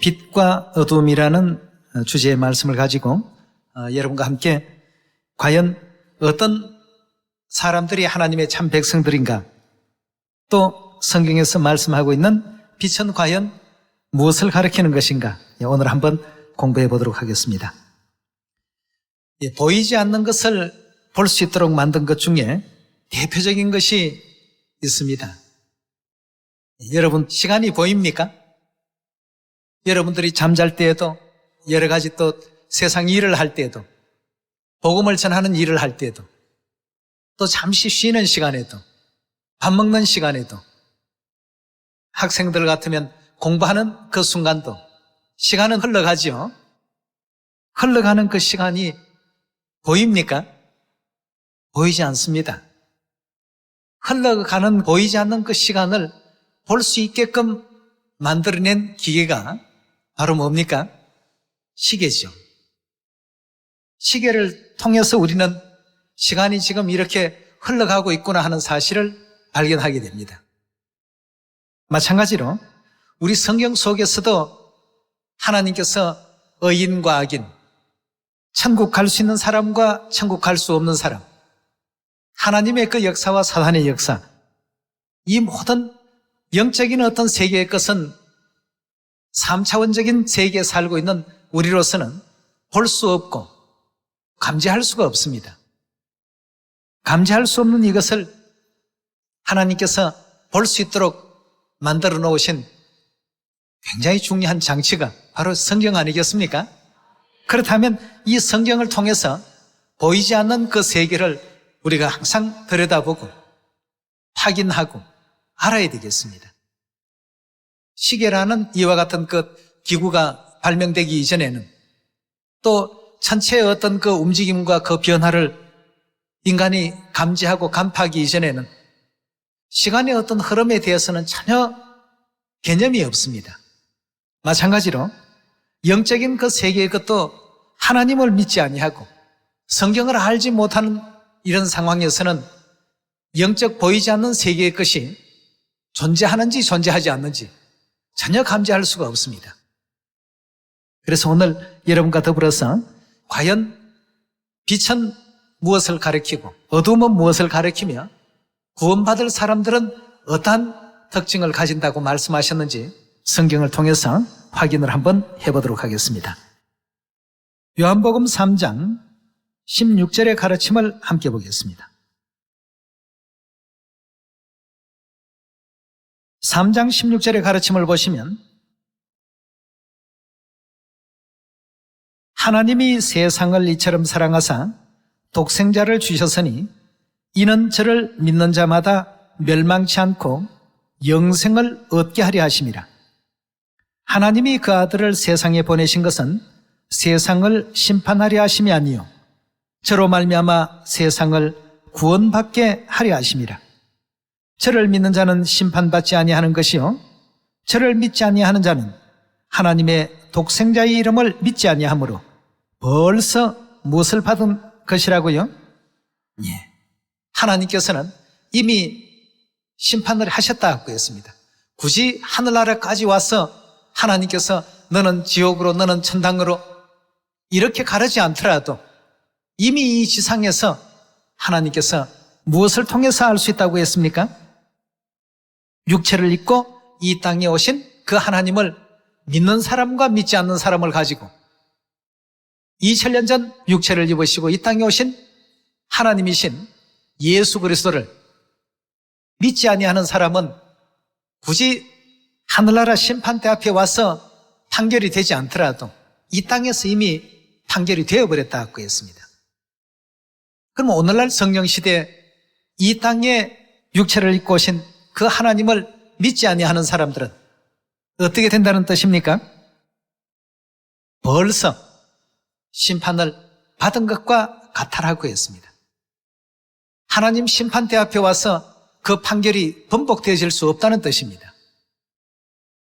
빛과 어둠이라는 주제의 말씀을 가지고 여러분과 함께 과연 어떤 사람들이 하나님의 참 백성들인가, 또 성경에서 말씀하고 있는 빛은 과연 무엇을 가리키는 것인가, 오늘 한번 공부해 보도록 하겠습니다. 보이지 않는 것을 볼 수 있도록 만든 것 중에 대표적인 것이 있습니다. 여러분, 시간이 보입니까? 여러분들이 잠잘 때에도, 여러 가지 또 세상 일을 할 때에도, 복음을 전하는 일을 할 때에도, 또 잠시 쉬는 시간에도, 밥 먹는 시간에도, 학생들 같으면 공부하는 그 순간도 시간은 흘러가죠. 흘러가는 그 시간이 보입니까? 보이지 않습니다. 흘러가는 보이지 않는 그 시간을 볼 수 있게끔 만들어낸 기계가 바로 뭡니까? 시계죠. 시계를 통해서 우리는 시간이 지금 이렇게 흘러가고 있구나 하는 사실을 발견하게 됩니다. 마찬가지로 우리 성경 속에서도 하나님께서 의인과 악인, 천국 갈 수 있는 사람과 천국 갈 수 없는 사람, 하나님의 그 역사와 사단의 역사, 이 모든 영적인 어떤 세계의 것은 3차원적인 세계에 살고 있는 우리로서는 볼 수 없고 감지할 수가 없습니다. 감지할 수 없는 이것을 하나님께서 볼 수 있도록 만들어 놓으신 굉장히 중요한 장치가 바로 성경 아니겠습니까? 그렇다면 이 성경을 통해서 보이지 않는 그 세계를 우리가 항상 들여다보고 확인하고 알아야 되겠습니다. 시계라는 이와 같은 그 기구가 발명되기 이전에는, 또 천체의 어떤 그 움직임과 그 변화를 인간이 감지하고 간파하기 이전에는 시간의 어떤 흐름에 대해서는 전혀 개념이 없습니다. 마찬가지로 영적인 그 세계의 것도 하나님을 믿지 아니하고 성경을 알지 못하는 이런 상황에서는 영적 보이지 않는 세계의 것이 존재하는지 존재하지 않는지 전혀 감지할 수가 없습니다. 그래서 오늘 여러분과 더불어서 과연 빛은 무엇을 가리키고 어둠은 무엇을 가리키며 구원받을 사람들은 어떠한 특징을 가진다고 말씀하셨는지 성경을 통해서 확인을 한번 해보도록 하겠습니다. 요한복음 3장 16절의 가르침을 함께 보겠습니다. 3장 16절의 가르침을 보시면, 하나님이 세상을 이처럼 사랑하사 독생자를 주셨으니 이는 저를 믿는 자마다 멸망치 않고 영생을 얻게 하려 하심이라. 하나님이 그 아들을 세상에 보내신 것은 세상을 심판하려 하심이 아니요 저로 말미암아 세상을 구원받게 하려 하심이라. 저를 믿는 자는 심판받지 아니하는 것이요 저를 믿지 아니하는 자는 하나님의 독생자의 이름을 믿지 아니하므로 벌써 무엇을 받은 것이라고요? 하나님께서는 이미 심판을 하셨다고 했습니다. 굳이 하늘나라까지 와서 하나님께서 너는 지옥으로 너는 천당으로 이렇게 가르지 않더라도 이미 이 지상에서 하나님께서 무엇을 통해서 알 수 있다고 했습니까? 육체를 입고 이 땅에 오신 그 하나님을 믿는 사람과 믿지 않는 사람을 가지고 2000년 전 육체를 입으시고 이 땅에 오신 하나님이신 예수 그리스도를 믿지 아니하는 사람은 굳이 하늘나라 심판대 앞에 와서 판결이 되지 않더라도 이 땅에서 이미 판결이 되어버렸다고 했습니다. 그럼 오늘날 성령시대에 이 땅에 육체를 입고 오신 그 하나님을 믿지 아니하는 사람들은 어떻게 된다는 뜻입니까? 벌써 심판을 받은 것과 같아라고 했습니다. 하나님 심판대 앞에 와서 그 판결이 번복되어질 수 없다는 뜻입니다.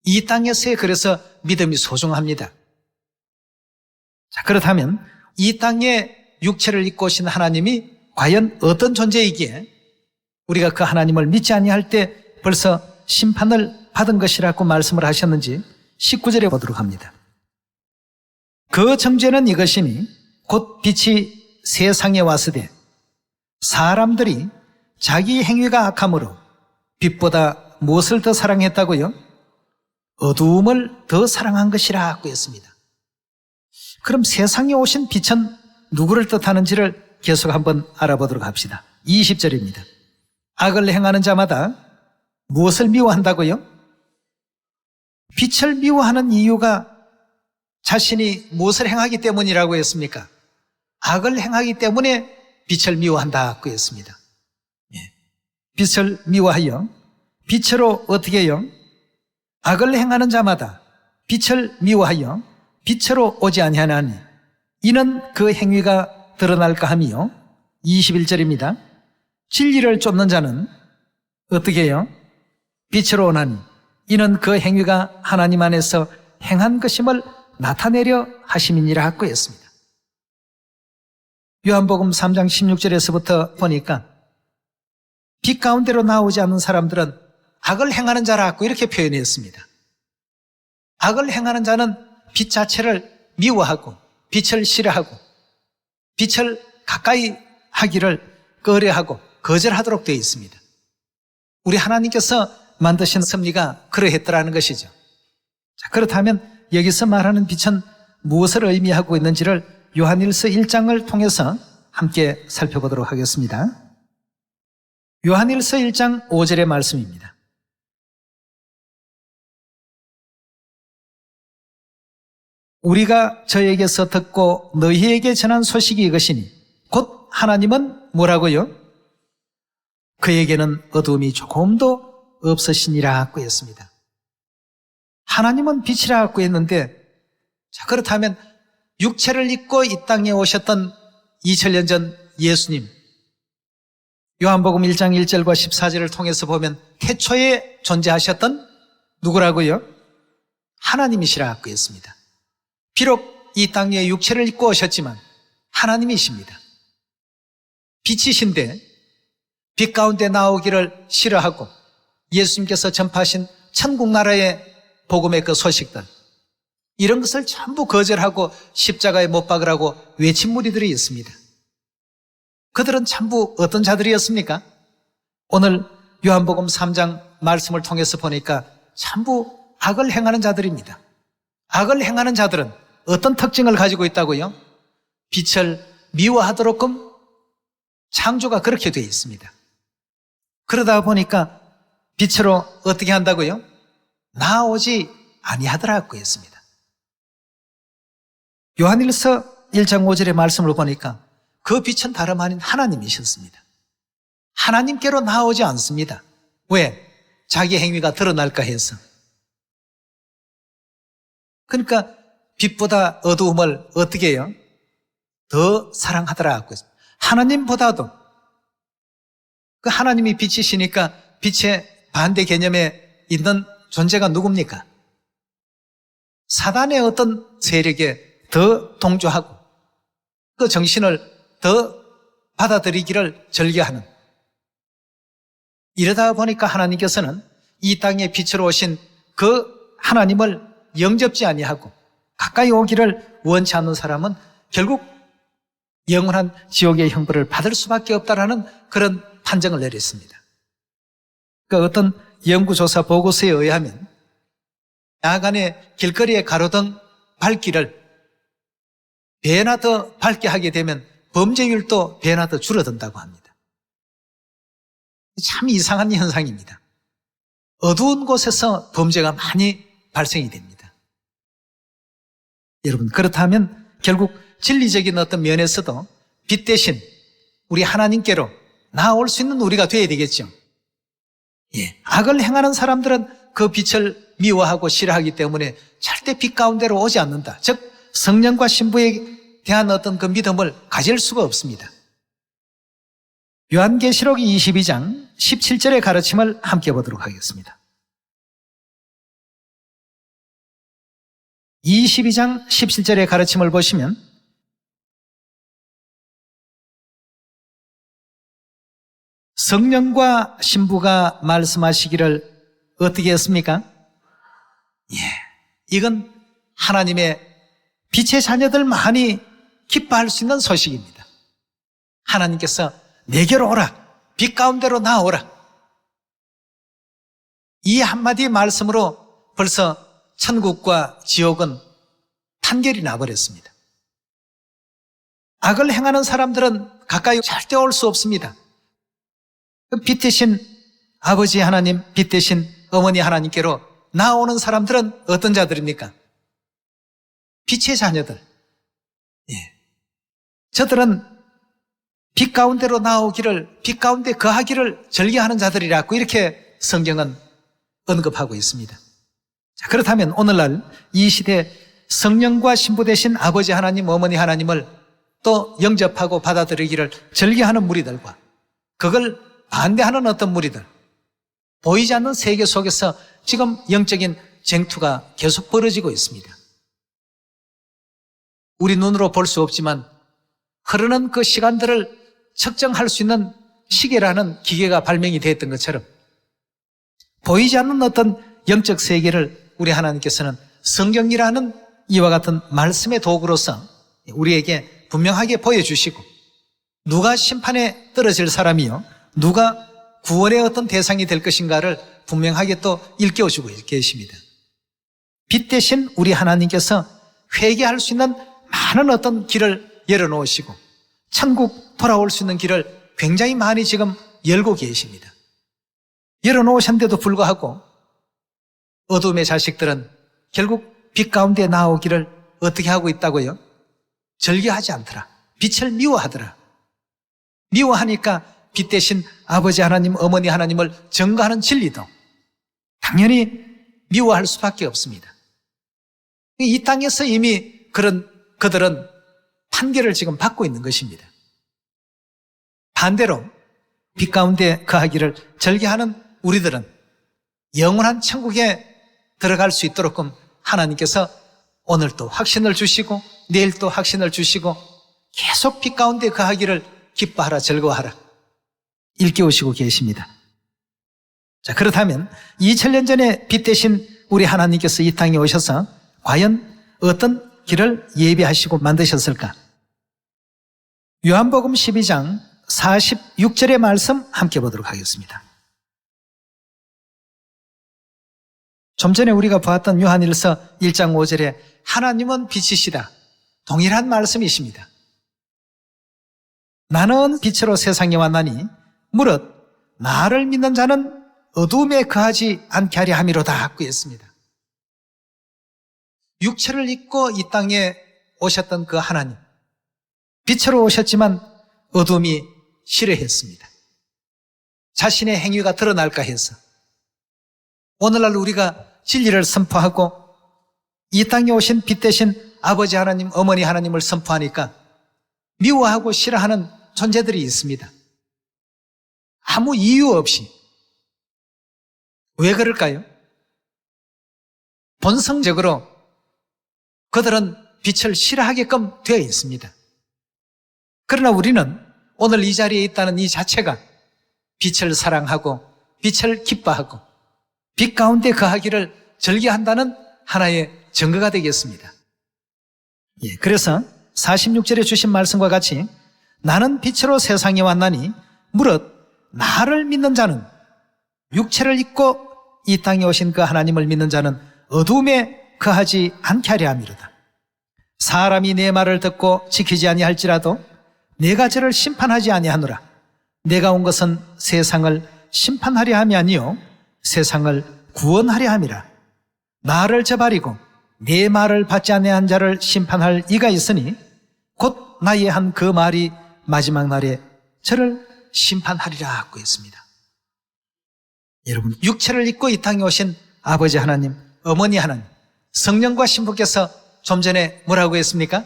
이 땅에서의 그래서 믿음이 소중합니다. 자, 그렇다면 이 땅에 육체를 입고 오신 하나님이 과연 어떤 존재이기에 우리가 그 하나님을 믿지 아니할 때 벌써 심판을 받은 것이라고 말씀을 하셨는지 19절에 보도록 합니다. 그 정죄는 이것이니 곧 빛이 세상에 왔으되 사람들이 자기 행위가 악함으로 빛보다 무엇을 더 사랑했다고요? 어두움을 더 사랑한 것이라고 했습니다. 그럼 세상에 오신 빛은 누구를 뜻하는지를 계속 한번 알아보도록 합시다. 20절입니다. 악을 행하는 자마다 무엇을 미워한다고요? 빛을 미워하는 이유가 자신이 무엇을 행하기 때문이라고 했습니까? 악을 행하기 때문에 빛을 미워한다고 했습니다. 빛을 미워하여 빛으로 어떻게 해요? 악을 행하는 자마다 빛을 미워하여 빛으로 오지 아니하나니 이는 그 행위가 드러날까 함이요. 21절입니다. 진리를 쫓는 자는 어떻게 해요? 빛으로 오나니 이는 그 행위가 하나님 안에서 행한 것임을 나타내려 하심이니라고 했습니다. 요한복음 3장 16절에서부터 보니까 빛 가운데로 나오지 않는 사람들은 악을 행하는 자라고 이렇게 표현했습니다. 악을 행하는 자는 빛 자체를 미워하고 빛을 싫어하고 빛을 가까이 하기를 꺼려하고 거절하도록 되어 있습니다. 우리 하나님께서 만드신 섭리가 그러했더라는 것이죠. 자, 그렇다면 여기서 말하는 빛은 무엇을 의미하고 있는지를 요한일서 1장을 통해서 함께 살펴보도록 하겠습니다. 요한일서 1장 5절의 말씀입니다. 우리가 저에게서 듣고 너희에게 전한 소식이 이것이니 곧 하나님은 뭐라고요? 그에게는 어두움이 조금도 없으시니라고 했습니다. 하나님은 빛이라고 했는데, 자, 그렇다면 육체를 입고 이 땅에 오셨던 2000년 전 예수님, 요한복음 1장 1절과 14절을 통해서 보면 태초에 존재하셨던 누구라고요? 하나님이시라고 했습니다. 비록 이 땅에 육체를 입고 오셨지만 하나님이십니다. 빛이신데 빛 가운데 나오기를 싫어하고 예수님께서 전파하신 천국 나라의 복음의 그 소식들, 이런 것을 전부 거절하고 십자가에 못 박으라고 외친 무리들이 있습니다. 그들은 전부 어떤 자들이었습니까? 오늘 요한복음 3장 말씀을 통해서 보니까 전부 악을 행하는 자들입니다. 악을 행하는 자들은 어떤 특징을 가지고 있다고요? 빛을 미워하도록끔 창조가 그렇게 되어 있습니다. 그러다 보니까 빛으로 어떻게 한다고요? 나오지 아니하더라고 했습니다. 요한일서 1장 5절의 말씀을 보니까 그 빛은 다름 아닌 하나님이셨습니다. 하나님께로 나오지 않습니다. 왜? 자기 행위가 드러날까 해서. 그러니까 빛보다 어두움을 어떻게 해요? 더 사랑하더라고 했습니다. 하나님보다도 그 하나님이 빛이시니까 빛의 반대 개념에 있는 존재가 누굽니까? 사단의 어떤 세력에 더 동조하고 그 정신을 더 받아들이기를 즐겨하는, 이러다 보니까 하나님께서는 이 땅에 빛으로 오신 그 하나님을 영접지 아니하고 가까이 오기를 원치 않는 사람은 결국 영원한 지옥의 형벌을 받을 수밖에 없다라는 그런 판정을 내렸습니다. 그러니까 어떤 연구조사 보고서에 의하면 야간에 길거리에 가로등 밝기를 배나 더 밝게 하게 되면 범죄율도 배나 더 줄어든다고 합니다. 참 이상한 현상입니다. 어두운 곳에서 범죄가 많이 발생이 됩니다. 여러분, 그렇다면 결국 진리적인 어떤 면에서도 빛 대신 우리 하나님께로 나아올 수 있는 우리가 되어야 되겠죠. 예, 악을 행하는 사람들은 그 빛을 미워하고 싫어하기 때문에 절대 빛 가운데로 오지 않는다. 즉 성령과 신부에 대한 어떤 그 믿음을 가질 수가 없습니다. 요한계시록 22장 17절의 가르침을 함께 보도록 하겠습니다. 22장 17절의 가르침을 보시면 성령과 신부가 말씀하시기를 어떻게 했습니까? 예, 이건 하나님의 빛의 자녀들만이 기뻐할 수 있는 소식입니다. 하나님께서 내게로 오라, 빛 가운데로 나오라. 이 한마디 말씀으로 벌써 천국과 지옥은 판결이 나버렸습니다. 악을 행하는 사람들은 가까이 절대 올 수 없습니다. 빛 대신 아버지 하나님, 빛 대신 어머니 하나님께로 나오는 사람들은 어떤 자들입니까? 빛의 자녀들. 저들은 빛 가운데로 나오기를, 빛 가운데 거하기를 즐겨하는 자들이라고 이렇게 성경은 언급하고 있습니다. 자, 그렇다면 오늘날 이 시대 성령과 신부 되신 아버지 하나님, 어머니 하나님을 또 영접하고 받아들이기를 즐겨하는 무리들과 그걸 반대하는 어떤 무리들, 보이지 않는 세계 속에서 지금 영적인 쟁투가 계속 벌어지고 있습니다. 우리 눈으로 볼 수 없지만 흐르는 그 시간들을 측정할 수 있는 시계라는 기계가 발명이 되었던 것처럼 보이지 않는 어떤 영적 세계를 우리 하나님께서는 성경이라는 이와 같은 말씀의 도구로서 우리에게 분명하게 보여주시고 누가 심판에 떨어질 사람이요, 누가 구원의 어떤 대상이 될 것인가를 분명하게 또 일깨워주고 계십니다. 빛 대신 우리 하나님께서 회개할 수 있는 많은 어떤 길을 열어놓으시고 천국 돌아올 수 있는 길을 굉장히 많이 지금 열고 계십니다. 열어놓으셨는데도 불구하고 어둠의 자식들은 결국 빛 가운데 나오기를 어떻게 하고 있다고요? 즐겨하지 않더라. 빛을 미워하더라. 미워하니까 빛 대신 아버지 하나님, 어머니 하나님을 증거하는 진리도 당연히 미워할 수밖에 없습니다. 이 땅에서 이미 그들은 판결을 지금 받고 있는 것입니다. 반대로 빛 가운데 거하기를 즐겨하는 우리들은 영원한 천국에 들어갈 수 있도록 하나님께서 오늘 또 확신을 주시고 내일 또 확신을 주시고 계속 빛 가운데 거하기를 기뻐하라, 즐거워하라 일깨우시고 계십니다. 자, 그렇다면 2000년 전에 빛 대신 우리 하나님께서 이 땅에 오셔서 과연 어떤 길을 예비하시고 만드셨을까? 요한복음 12장 46절의 말씀 함께 보도록 하겠습니다. 좀 전에 우리가 보았던 요한일서 1장 5절에 하나님은 빛이시다, 동일한 말씀이십니다. 나는 빛으로 세상에 왔나니 무릇 나를 믿는 자는 어둠에 거하지 않게 하려 함이로다 하고 했습니다. 육체를 입고 이 땅에 오셨던 그 하나님, 빛으로 오셨지만 어둠이 싫어했습니다. 자신의 행위가 드러날까 해서 오늘날 우리가 진리를 선포하고 이 땅에 오신 빛 대신 아버지 하나님, 어머니 하나님을 선포하니까 미워하고 싫어하는 존재들이 있습니다. 아무 이유 없이. 왜 그럴까요? 본성적으로 그들은 빛을 싫어하게끔 되어 있습니다. 그러나 우리는 오늘 이 자리에 있다는 이 자체가 빛을 사랑하고 빛을 기뻐하고 빛 가운데 거하기를 즐겨한다는 하나의 증거가 되겠습니다. 그래서 46절에 주신 말씀과 같이 나는 빛으로 세상에 왔나니 무릇 나를 믿는 자는, 육체를 입고 이 땅에 오신 그 하나님을 믿는 자는 어둠에 거하지 않게 하려 함이로다. 사람이 내 말을 듣고 지키지 아니할지라도 내가 저를 심판하지 아니하노라. 내가 온 것은 세상을 심판하려 함이 아니요 세상을 구원하려 함이라. 나를 저버리고 내 말을 받지 아니한 자를 심판할 이가 있으니 곧 나의 한 그 말이 마지막 날에 저를 심판하리라 하고 했습니다. 여러분, 육체를 입고 이 땅에 오신 아버지 하나님, 어머니 하나님, 성령과 신부께서 좀 전에 뭐라고 했습니까?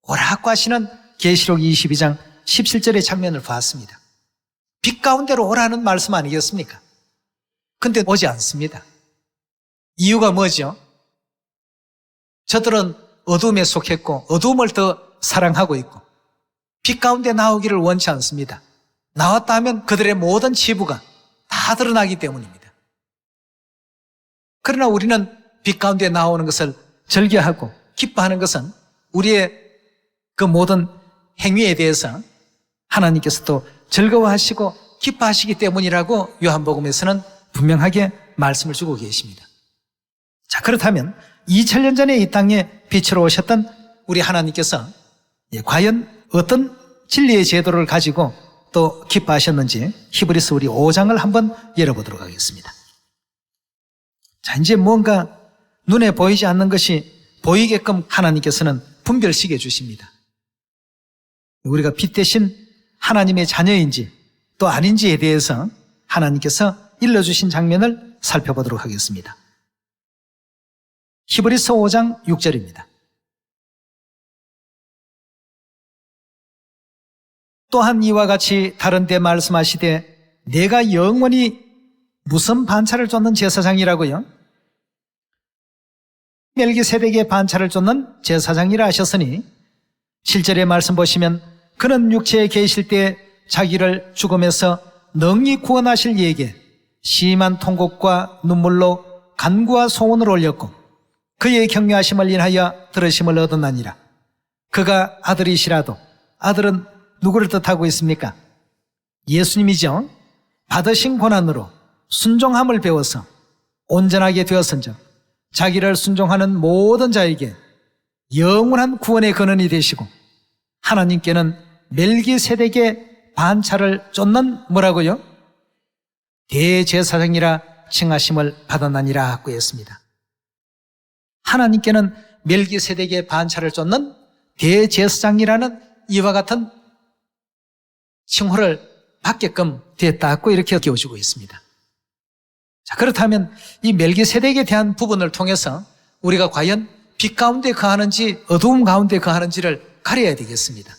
오라고 하시는 계시록 22장 17절의 장면을 보았습니다. 빛 가운데로 오라는 말씀 아니겠습니까? 근데 오지 않습니다. 이유가 뭐죠? 저들은 어둠에 속했고 어둠을 더 사랑하고 있고 빛 가운데 나오기를 원치 않습니다. 나왔다 하면 그들의 모든 치부가 다 드러나기 때문입니다. 그러나 우리는 빛 가운데 나오는 것을 즐겨하고 기뻐하는 것은 우리의 그 모든 행위에 대해서 하나님께서 또 즐거워하시고 기뻐하시기 때문이라고 요한복음에서는 분명하게 말씀을 주고 계십니다. 자, 그렇다면 2000년 전에 이 땅에 빛으로 오셨던 우리 하나님께서 과연 어떤 진리의 제도를 가지고 또 기뻐하셨는지 히브리서 우리 5장을 한번 열어보도록 하겠습니다. 자, 이제 뭔가 눈에 보이지 않는 것이 보이게끔 하나님께서는 분별시켜 주십니다. 우리가 빛 대신 하나님의 자녀인지 또 아닌지에 대해서 하나님께서 일러주신 장면을 살펴보도록 하겠습니다. 히브리서 5장 6절입니다. 또한 이와 같이 다른 데 말씀하시되 내가 영원히 무슨 반차를 쫓는 제사장이라고요? 멜기세덱의 반차를 쫓는 제사장이라 하셨으니 7절의 말씀 보시면 그는 육체에 계실 때 자기를 죽음에서 능히 구원하실 이에게 심한 통곡과 눈물로 간구와 소원을 올렸고 그의 격려하심을 인하여 들으심을 얻었나니라. 그가 아들이시라도 아들은 누구를 뜻하고 있습니까? 예수님이죠. 받으신 고난으로 순종함을 배워서 온전하게 되었은즉 자기를 순종하는 모든 자에게 영원한 구원의 근원이 되시고 하나님께는 멜기세덱의 반차를 쫓는 뭐라고요? 대제사장이라 칭하심을 받았나니라 하고 했습니다. 하나님께는 멜기세덱의 반차를 쫓는 대제사장이라는 이와 같은 칭호를 받게끔 됐다고 이렇게 끼워주고 있습니다. 자, 그렇다면 이 멜기세덱에 대한 부분을 통해서 우리가 과연 빛 가운데 거하는지 어두움 가운데 거하는지를 가려야 되겠습니다.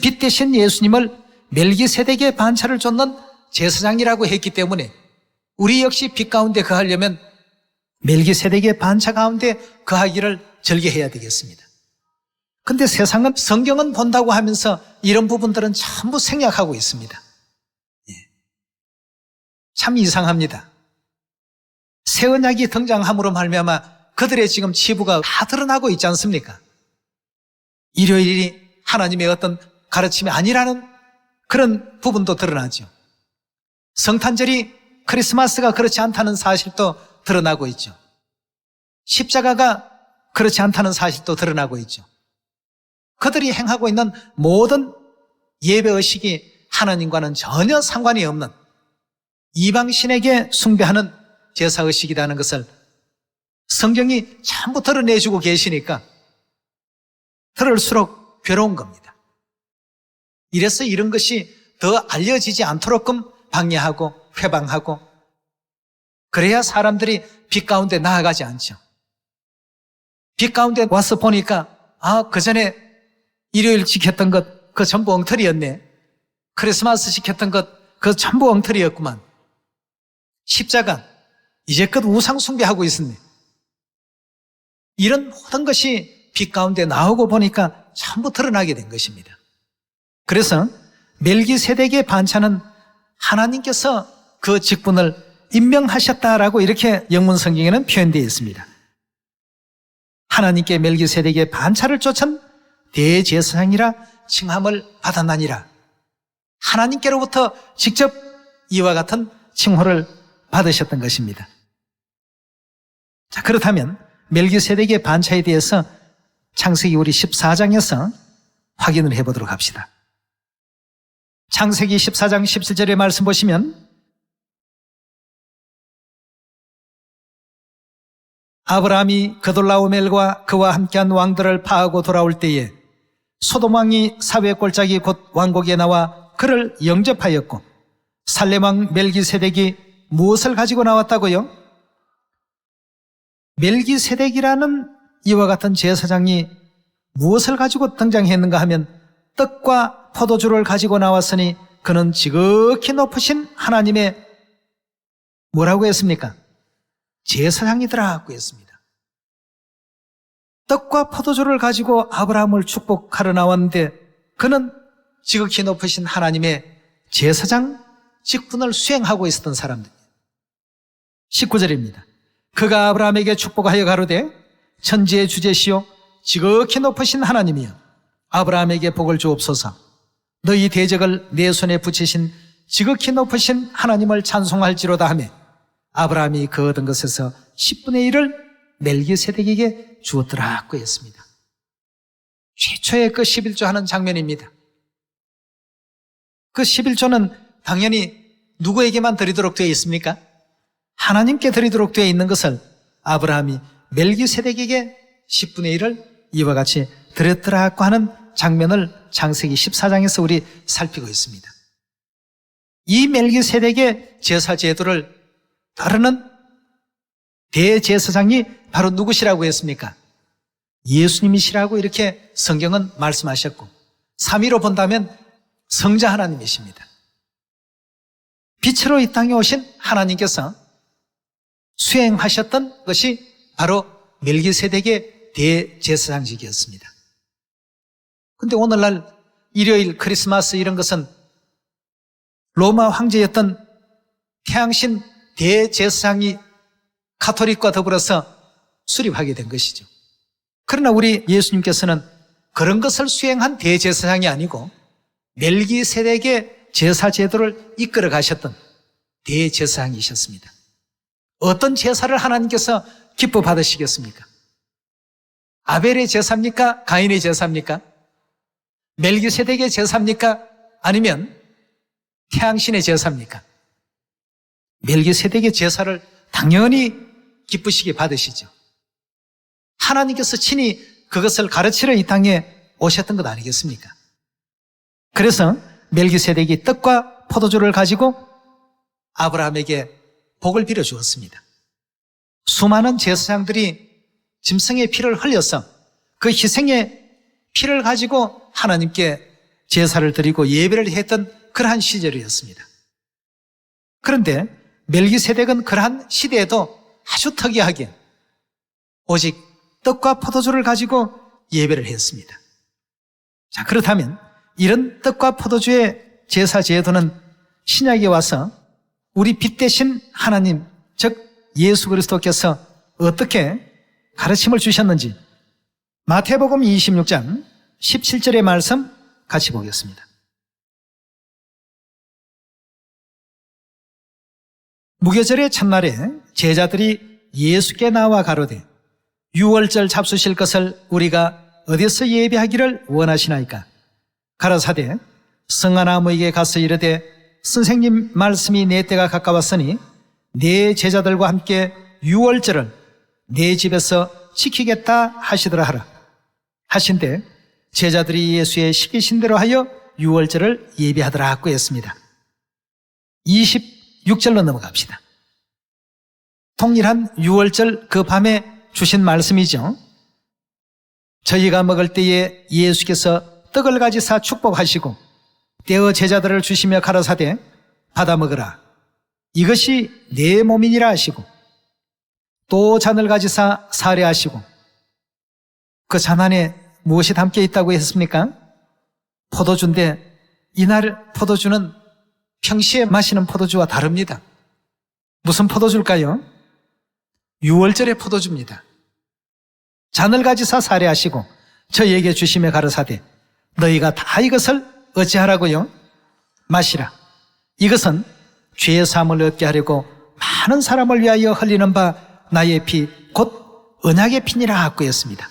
빛 대신 예수님을 멜기세덱의 반차를 쫓는 제사장이라고 했기 때문에 우리 역시 빛 가운데 거하려면 멜기세덱의 반차 가운데 거하기를 즐겨해야 되겠습니다. 근데 세상은 성경은 본다고 하면서 이런 부분들은 전부 생략하고 있습니다. 참 이상합니다. 새 언약이 등장함으로 말미암아 그들의 지금 치부가 다 드러나고 있지 않습니까? 일요일이 하나님의 어떤 가르침이 아니라는 그런 부분도 드러나죠. 성탄절이 크리스마스가 그렇지 않다는 사실도 드러나고 있죠. 십자가가 그렇지 않다는 사실도 드러나고 있죠. 그들이 행하고 있는 모든 예배의식이 하나님과는 전혀 상관이 없는 이방신에게 숭배하는 제사의식이라는 것을 성경이 전부 드러내주고 계시니까 들을수록 괴로운 겁니다. 이래서 이런 것이 더 알려지지 않도록끔 방해하고 회방하고 그래야 사람들이 빛 가운데 나아가지 않죠. 빛 가운데 와서 보니까 그 전에 일요일 지켰던 것 그 전부 엉터리였네. 크리스마스 지켰던 것 그 전부 엉터리였구만. 십자가 이제껏 우상 숭배하고 있었네. 이런 모든 것이 빛 가운데 나오고 보니까 전부 드러나게 된 것입니다. 그래서 멜기세덱의 반차는 하나님께서 그 직분을 임명하셨다라고 이렇게 영문 성경에는 표현되어 있습니다. 하나님께 멜기세덱의 반차를 쫓은 대제사장이라 칭함을 받았나니라. 하나님께로부터 직접 이와 같은 칭호를 받으셨던 것입니다. 자, 그렇다면 멜기세덱의 반차에 대해서 창세기 우리 14장에서 확인을 해보도록 합시다. 창세기 14장 17절의 말씀 보시면 아브라함이 그돌라오멜과 그와 함께한 왕들을 파하고 돌아올 때에 소돔 왕이 사회 골짜기 곧 왕국에 나와 그를 영접하였고 살렘 왕 멜기세덱이 무엇을 가지고 나왔다고요? 멜기세덱이라는 이와 같은 제사장이 무엇을 가지고 등장했는가 하면 떡과 포도주를 가지고 나왔으니 그는 지극히 높으신 하나님의 뭐라고 했습니까? 제사장이더라고 했습니다. 떡과 포도주를 가지고 아브라함을 축복하러 나왔는데 그는 지극히 높으신 하나님의 제사장 직분을 수행하고 있었던 사람들이에요. 19절입니다. 그가 아브라함에게 축복하여 가로되 천지의 주제시요 지극히 높으신 하나님이여 아브라함에게 복을 주옵소서. 너희 대적을 내 손에 붙이신 지극히 높으신 하나님을 찬송할지로다 하며 아브라함이 그 얻은 것에서 10분의 1을 멜기세덱에게 주었더라고 했습니다. 최초의 그 11조 하는 장면입니다. 그 11조는 당연히 누구에게만 드리도록 되어 있습니까? 하나님께 드리도록 되어 있는 것을 아브라함이 멜기세덱에게 10분의 1을 이와 같이 드렸더라고 하는 장면을 창세기 14장에서 우리 살피고 있습니다. 이 멜기세덱의 제사 제도를 따르는 대제사장이 바로 누구시라고 했습니까? 예수님이시라고 이렇게 성경은 말씀하셨고 3위로 본다면 성자 하나님이십니다. 빛으로 이 땅에 오신 하나님께서 수행하셨던 것이 바로 멜기세덱의 대제사장직이었습니다. 그런데 오늘날 일요일 크리스마스 이런 것은 로마 황제였던 태양신 대제사장이 가톨릭과 더불어서 수립하게 된 것이죠. 그러나 우리 예수님께서는 그런 것을 수행한 대제사장이 아니고 멜기세덱의 제사 제도를 이끌어 가셨던 대제사장이셨습니다. 어떤 제사를 하나님께서 기뻐 받으시겠습니까? 아벨의 제사입니까? 가인의 제사입니까? 멜기세덱의 제사입니까? 아니면 태양신의 제사입니까? 멜기세덱의 제사를 당연히 기쁘시게 받으시죠. 하나님께서 친히 그것을 가르치러 이 땅에 오셨던 것 아니겠습니까? 그래서 멜기세덱이 떡과 포도주를 가지고 아브라함에게 복을 빌어 주었습니다. 수많은 제사장들이 짐승의 피를 흘려서 그 희생의 피를 가지고 하나님께 제사를 드리고 예배를 했던 그러한 시절이었습니다. 그런데 멜기세덱은 그러한 시대에도 아주 특이하게 오직 떡과 포도주를 가지고 예배를 했습니다. 자, 그렇다면 이런 떡과 포도주의 제사 제도는 신약에 와서 우리 빛 대신 하나님, 즉 예수 그리스도께서 어떻게 가르침을 주셨는지 마태복음 26장 17절의 말씀 같이 보겠습니다. 무교절의 첫날에 제자들이 예수께 나와 가로되 유월절 잡수실 것을 우리가 어디서 예배하기를 원하시나이까? 가라사대 성아나무에게 가서 이르되 선생님 말씀이 내 때가 가까웠으니 내 제자들과 함께 유월절을 내 집에서 지키겠다 하시더라 하라 하신대 제자들이 예수의 시키신 대로 하여 유월절을 예배하더라고 했습니다. 26절로 넘어갑시다. 통일한 유월절 그 밤에 주신 말씀이죠. 저희가 먹을 때에 예수께서 떡을 가지사 축복하시고 떼어 제자들을 주시며 가라사대 받아 먹으라 이것이 내 몸이니라 하시고 또 잔을 가지사 사례하시고 그 잔 안에 무엇이 담겨 있다고 했습니까? 포도주인데 이날 포도주는 평시에 마시는 포도주와 다릅니다. 무슨 포도주일까요? 유월절의 포도주입니다. 잔을 가지사 사례하시고 저희에게 주시며 가라사대 너희가 다 이것을 어찌하라고요? 마시라. 이것은 죄의 사함을 얻게 하려고 많은 사람을 위하여 흘리는 바 나의 피 곧 언약의 피니라 하고 했습니다.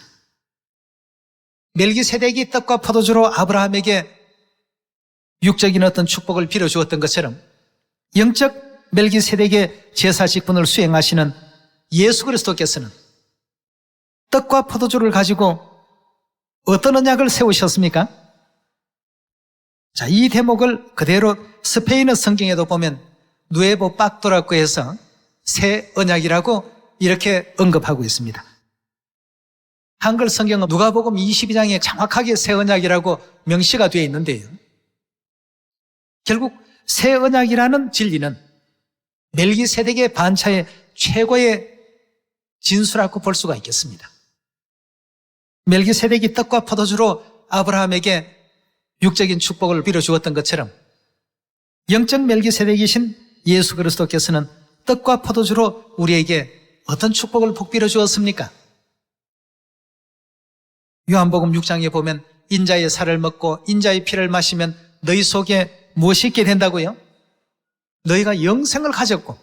멜기세덱이 떡과 포도주로 아브라함에게 육적인 어떤 축복을 빌어주었던 것처럼 영적 멜기세덱의 제사 직분을 수행하시는 예수 그리스도께서는 떡과 포도주를 가지고 어떤 언약을 세우셨습니까? 자, 이 대목을 그대로 스페인어 성경에도 보면 누에보 빡도라고 해서 새 언약이라고 이렇게 언급하고 있습니다. 한글 성경은 누가복음 22장에 정확하게 새 언약이라고 명시가 되어 있는데요. 결국 새 언약이라는 진리는 멜기세덱의 반차의 최고의 진수라고 볼 수가 있겠습니다. 멜기세덱이 떡과 포도주로 아브라함에게 육적인 축복을 빌어주었던 것처럼 영적 멜기세덱이신 예수 그리스도께서는 떡과 포도주로 우리에게 어떤 축복을 복비려 주었습니까? 요한복음 6장에 보면 인자의 살을 먹고 인자의 피를 마시면 너희 속에 무엇이 있게 된다고요? 너희가 영생을 가졌고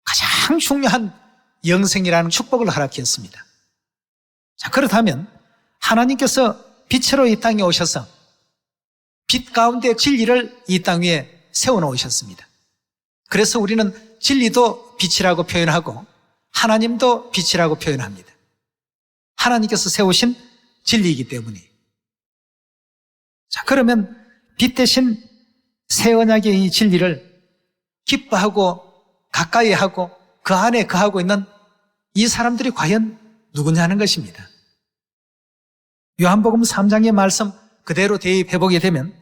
가장 중요한 영생이라는 축복을 허락했습니다. 자, 그렇다면 하나님께서 빛으로 이 땅에 오셔서 빛 가운데 진리를 이 땅 위에 세워놓으셨습니다. 그래서 우리는 진리도 빛이라고 표현하고 하나님도 빛이라고 표현합니다. 하나님께서 세우신 진리이기 때문에. 자, 그러면 빛 대신 새 언약의 이 진리를 기뻐하고 가까이 하고 그 안에 거하고 있는 이 사람들이 과연 누구냐는 것입니다. 요한복음 3장의 말씀 그대로 대입해보게 되면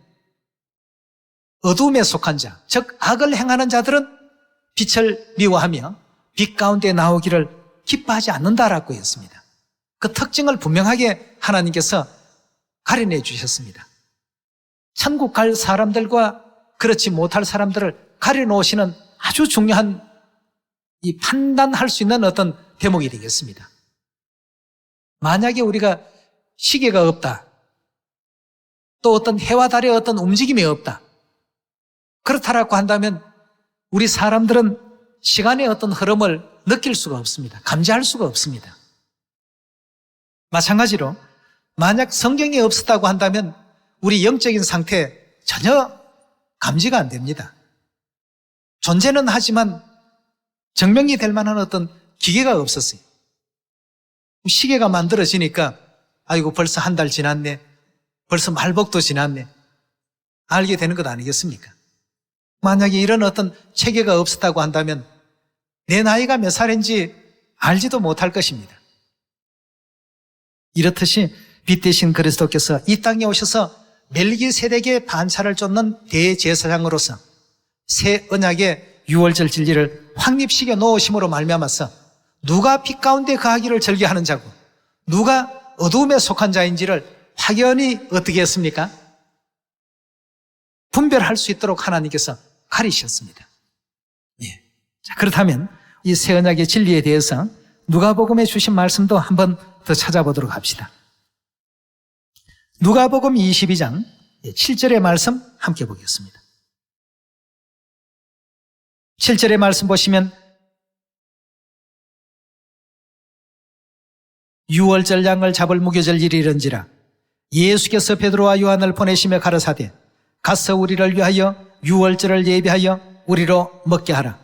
어둠에 속한 자, 즉 악을 행하는 자들은 빛을 미워하며 빛 가운데 나오기를 기뻐하지 않는다라고 했습니다. 그 특징을 분명하게 하나님께서 가려내 주셨습니다. 천국 갈 사람들과 그렇지 못할 사람들을 가려놓으시는 아주 중요한 이 판단할 수 있는 어떤 대목이 되겠습니다. 만약에 우리가 시계가 없다, 또 어떤 해와 달의 어떤 움직임이 없다, 그렇다라고 한다면 우리 사람들은 시간의 어떤 흐름을 느낄 수가 없습니다. 감지할 수가 없습니다. 마찬가지로 만약 성경이 없었다고 한다면 우리 영적인 상태 전혀 감지가 안 됩니다. 존재는 하지만 증명이 될 만한 어떤 기계가 없었어요. 시계가 만들어지니까 아이고 벌써 한 달 지났네, 벌써 말복도 지났네, 알게 되는 것 아니겠습니까? 만약에 이런 어떤 체계가 없었다고 한다면 내 나이가 몇 살인지 알지도 못할 것입니다. 이렇듯이 빛 대신 그리스도께서 이 땅에 오셔서 멜기세덱의 반차를 쫓는 대제사장으로서 새 언약의 유월절 진리를 확립시켜 놓으심으로 말미암아서 누가 빛 가운데 거하기를 즐겨하는 자고 누가 어두움에 속한 자인지를 확연히 어떻게 했습니까? 분별할 수 있도록 하나님께서 가리셨습니다. 예. 자, 그렇다면 이 새 언약의 진리에 대해서 누가복음에 주신 말씀도 한번 더 찾아보도록 합시다. 누가복음 22장 7절의 말씀 함께 보겠습니다. 7절의 말씀 보시면 유월절 양을 잡을 무교절 일이 이른지라 예수께서 베드로와 요한을 보내시며 가라사대 가서 우리를 위하여 유월절을 예비하여 우리로 먹게 하라.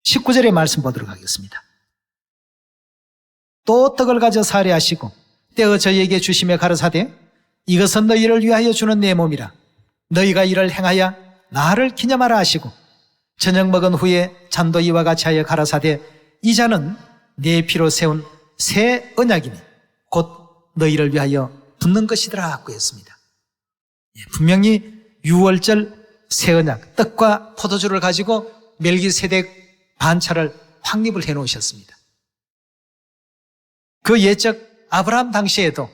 19절의 말씀 보도록 하겠습니다. 또 떡을 가져 사례하시고 떼어 저희에게 주시며 가라사대 이것은 너희를 위하여 주는 내 몸이라 너희가 이를 행하여 나를 기념하라 하시고 저녁 먹은 후에 잔도 이와 같이 하여 가라사대 이 잔은 내 피로 세운 새 언약이니 곧 너희를 위하여 붓는 것이더라 하고 했습니다. 분명히 유월절 새 언약 떡과 포도주를 가지고 멜기세덱 반차를 확립을 해놓으셨습니다. 그 예적 아브라함 당시에도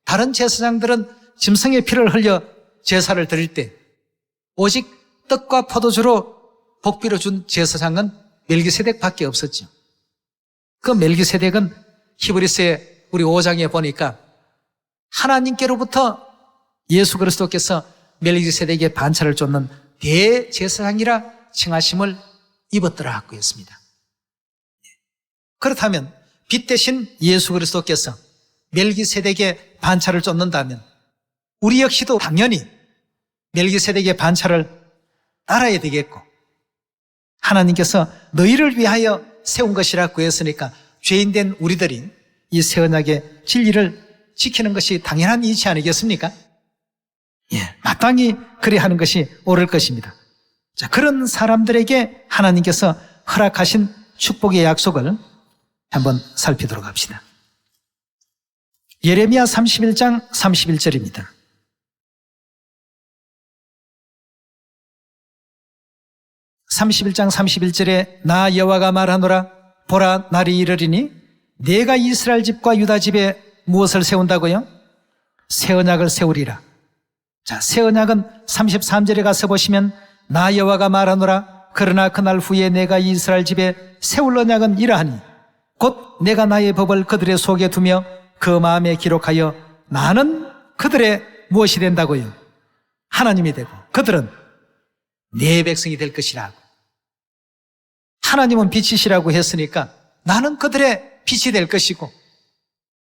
다른 제사장들은 짐승의 피를 흘려 제사를 드릴 때 오직 떡과 포도주로 복비로 준 제사장은 멜기세덱밖에 없었죠. 그 멜기세덱은 히브리서의 우리 5장에 보니까 하나님께로부터 예수 그리스도께서 멜기세덱의 반차를 쫓는 대제사장이라 칭하심을 입었더라 하고 했습니다. 그렇다면 빛 대신 예수 그리스도께서 멜기세덱의 반차를 쫓는다면 우리 역시도 당연히 멜기세덱의 반차를 따라야 되겠고 하나님께서 너희를 위하여 세운 것이라고 했으니까 죄인된 우리들이 이 새 언약의 진리를 지키는 것이 당연한 이치 아니겠습니까? 예, 마땅히 그리 하는 것이 옳을 것입니다. 자, 그런 사람들에게 하나님께서 허락하신 축복의 약속을 한번 살피도록 합시다. 예레미야 31장 31절입니다. (31장 31절에) 나 여호와가 말하노라 보라 날이 이르리니 내가 이스라엘 집과 유다 집에 무엇을 세운다고요? 새 언약을 세우리라. 자, 새 언약은 33절에 가서 보시면 나 여호와가 말하노라 그러나 그날 후에 내가 이스라엘 집에 세울 언약은 이러하니 곧 내가 나의 법을 그들의 속에 두며 그 마음에 기록하여 나는 그들의 무엇이 된다고요? 하나님이 되고 그들은 내 백성이 될 것이라고. 하나님은 빛이시라고 했으니까 나는 그들의 빛이 될 것이고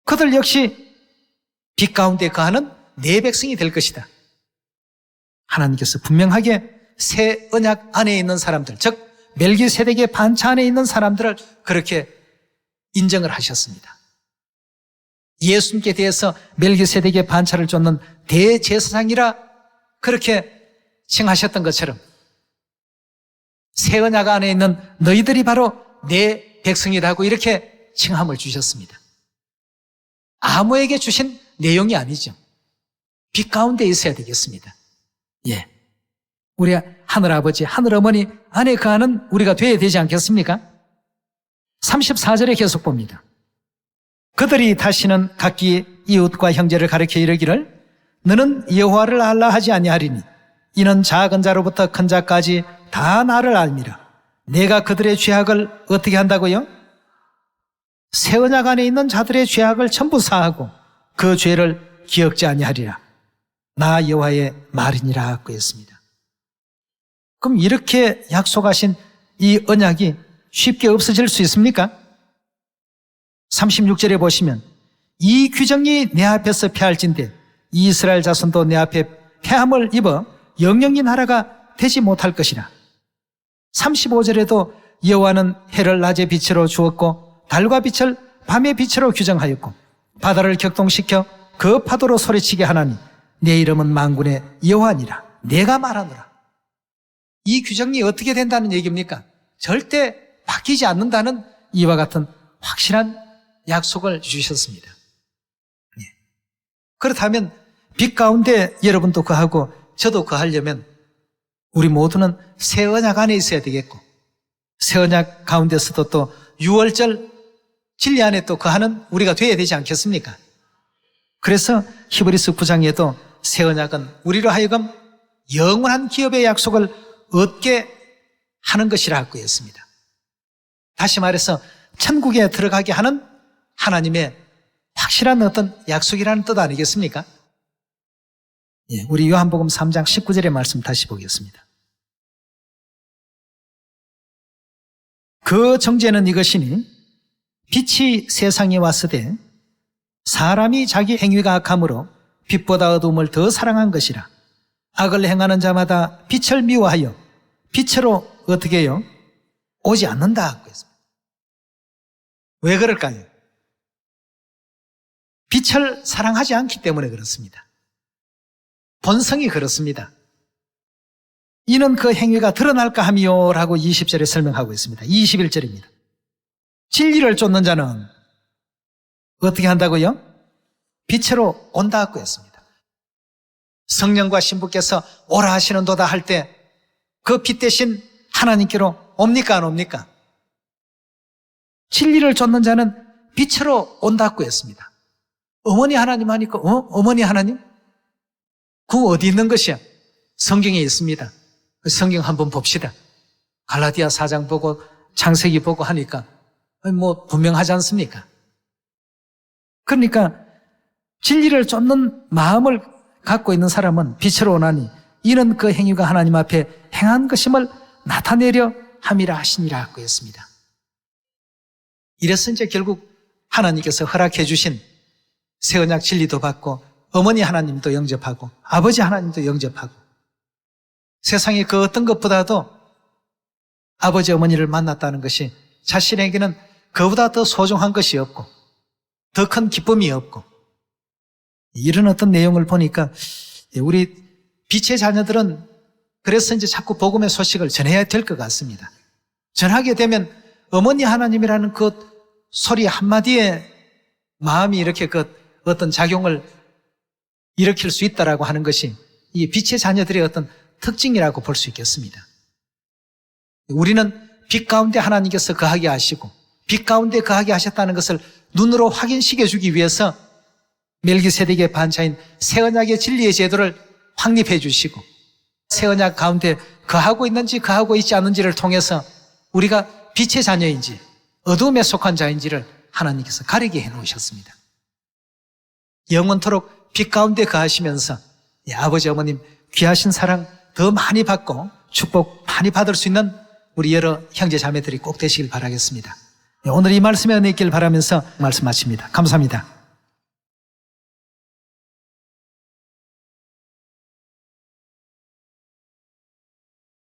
그들 역시 빛 가운데 거하는 내 백성이 될 것이다. 하나님께서 분명하게 새 언약 안에 있는 사람들, 즉 멜기세덱의 반차 안에 있는 사람들을 그렇게 인정을 하셨습니다. 예수님께 대해서 멜기세덱의 반차를 쫓는 대제사장이라 그렇게 칭하셨던 것처럼 새 언약 안에 있는 너희들이 바로 내 백성이라고 이렇게 칭함을 주셨습니다. 아무에게 주신 내용이 아니죠. 빛 가운데 있어야 되겠습니다. 예, 우리 하늘아버지, 하늘어머니 안에 거하는 우리가 되어야 되지 않겠습니까? 34절에 계속 봅니다. 그들이 다시는 각기 이웃과 형제를 가리켜 이르기를 너는 여호와를 알라 하지 아니하리니 이는 작은 자로부터 큰 자까지 다 나를 알미라. 내가 그들의 죄악을 어떻게 한다고요? 새 언약 안에 있는 자들의 죄악을 전부 사하고 그 죄를 기억지 아니하리라. 나 여호와의 말이니라고 했습니다. 그럼 이렇게 약속하신 이 언약이 쉽게 없어질 수 있습니까? 36절에 보시면 이 규정이 내 앞에서 패할진대 이스라엘 자손도 내 앞에 패함을 입어 영영이 나라가 되지 못할 것이라. 35절에도 여호와는 해를 낮의 빛으로 주었고 달과 빛을 밤의 빛으로 규정하였고 바다를 격동시켜 그 파도로 소리치게 하나니 내 이름은 만군의 여호와니라. 내가 말하노라. 이 규정이 어떻게 된다는 얘기입니까? 절대 바뀌지 않는다는 이와 같은 확실한 약속을 주셨습니다. 그렇다면 빛 가운데 여러분도 거하고 저도 거하려면 우리 모두는 새 언약 안에 있어야 되겠고 새 언약 가운데서도 또 유월절 진리 안에 또 거하는 우리가 되어야 되지 않겠습니까? 그래서 히브리서 9장에도 새 언약은 우리로 하여금 영원한 기업의 약속을 얻게 하는 것이라고 했습니다. 다시 말해서 천국에 들어가게 하는 하나님의 확실한 어떤 약속이라는 뜻 아니겠습니까? 예, 우리 요한복음 3장 19절의 말씀 다시 보겠습니다. 그 정죄는 이것이니 빛이 세상에 왔으되 사람이 자기 행위가 악함으로 빛보다 어두움을 더 사랑한 것이라. 악을 행하는 자마다 빛을 미워하여 빛으로 어떻게 해요? 오지 않는다. 왜 그럴까요? 빛을 사랑하지 않기 때문에 그렇습니다. 본성이 그렇습니다. 이는 그 행위가 드러날까 하미요 라고 20절에 설명하고 있습니다. 21절입니다. 진리를 쫓는 자는 어떻게 한다고요? 빛으로 온다고 했습니다. 성령과 신부께서 오라 하시는도다 할 때 그 빛 대신 하나님께로 옵니까 안 옵니까? 진리를 쫓는 자는 빛으로 온다고 했습니다. 어머니 하나님 하니까 어머니 하나님? 그 어디 있는 것이야? 성경에 있습니다. 성경 한번 봅시다. 갈라디아 4장 보고 창세기 보고 하니까 뭐 분명하지 않습니까? 그러니까 진리를 쫓는 마음을 갖고 있는 사람은 빛으로 오나니 이는 그 행위가 하나님 앞에 행한 것임을 나타내려 함이라 하시니라고 했습니다. 이래서 이제 결국 하나님께서 허락해 주신 새 언약 진리도 받고 어머니 하나님도 영접하고 아버지 하나님도 영접하고 세상에 그 어떤 것보다도 아버지 어머니를 만났다는 것이 자신에게는 그보다 더 소중한 것이 없고 더 큰 기쁨이 없고 이런 어떤 내용을 보니까 우리 빛의 자녀들은 그래서 이제 자꾸 복음의 소식을 전해야 될 것 같습니다. 전하게 되면 어머니 하나님이라는 그 소리 한마디에 마음이 이렇게 그 어떤 작용을 일으킬 수 있다라고 하는 것이 이 빛의 자녀들의 어떤 특징이라고 볼 수 있겠습니다. 우리는 빛 가운데 하나님께서 거하게 하시고 빛 가운데 거하게 하셨다는 것을 눈으로 확인시켜 주기 위해서 멜기세덱의 반차인 새 언약의 진리의 제도를 확립해 주시고 새 언약 가운데 거하고 있는지 거하고 있지 않는지를 통해서 우리가 빛의 자녀인지 어둠에 속한 자인지를 하나님께서 가리게 해놓으셨습니다. 영원토록 빛 가운데 거하시면서 아버지 어머님 귀하신 사랑 더 많이 받고 축복 많이 받을 수 있는 우리 여러 형제 자매들이 꼭 되시길 바라겠습니다. 오늘 이 말씀에 은혜 있길 바라면서 말씀 마칩니다. 감사합니다.